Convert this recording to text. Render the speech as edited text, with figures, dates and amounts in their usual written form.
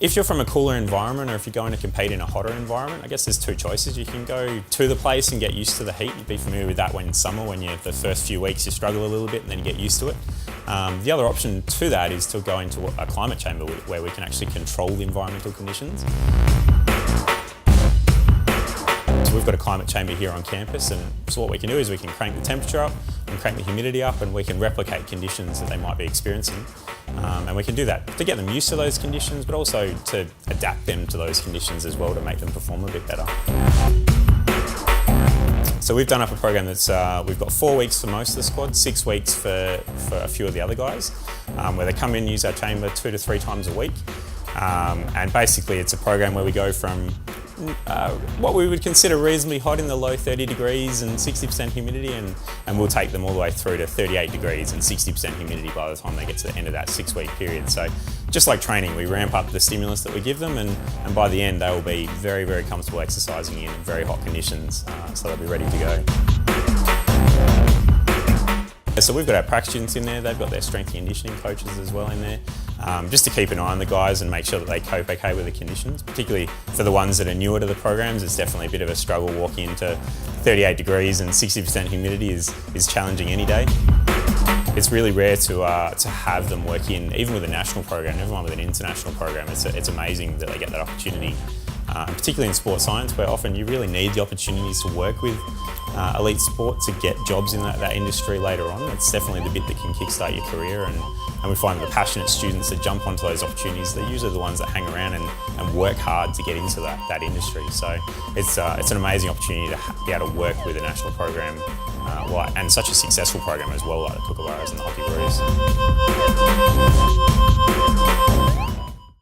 If you're from a cooler environment or if you're going to compete in a hotter environment, I guess there's two choices. You can go to the place and get used to the heat. You'd be familiar with that when summer, when the first few weeks you struggle a little bit and then you get used to it. The other option to that is to go into a climate chamber where we can actually control the environmental conditions. So we've got a climate chamber here on campus, and so what we can do is we can crank the temperature up and crank the humidity up, and we can replicate conditions that they might be experiencing. And we can do that to get them used to those conditions, but also to adapt them to those conditions as well to make them perform a bit better. So we've done up a program that's, we've got 4 weeks for most of the squad, 6 weeks for a few of the other guys, where they come in and use our chamber 2 to 3 times a week. And basically it's a program where we go from what we would consider reasonably hot in the low 30 degrees and 60% humidity, and we'll take them all the way through to 38 degrees and 60% humidity by the time they get to the end of that 6-week period. So just like training, we ramp up the stimulus that we give them, and by the end they will be very, very comfortable exercising in very hot conditions, so they'll be ready to go. So we've got our prac students in there, they've got their strength and conditioning coaches as well in there, just to keep an eye on the guys and make sure that they cope okay with the conditions. Particularly for the ones that are newer to the programs, it's definitely a bit of a struggle. Walking into 38 degrees and 60% humidity is challenging any day. It's really rare to have them work in, even with a national program, never mind with an international program. It's amazing that they get that opportunity, particularly in sports science, where often you really need the opportunities to work with elite sport to get jobs in that industry later on. It's definitely the bit that can kickstart your career, and we find that the passionate students that jump onto those opportunities, they're usually the ones that hang around and work hard to get into that industry. So it's an amazing opportunity to be able to work with a national program and such a successful program as well, like the Kookaburras and the Hockey Blues.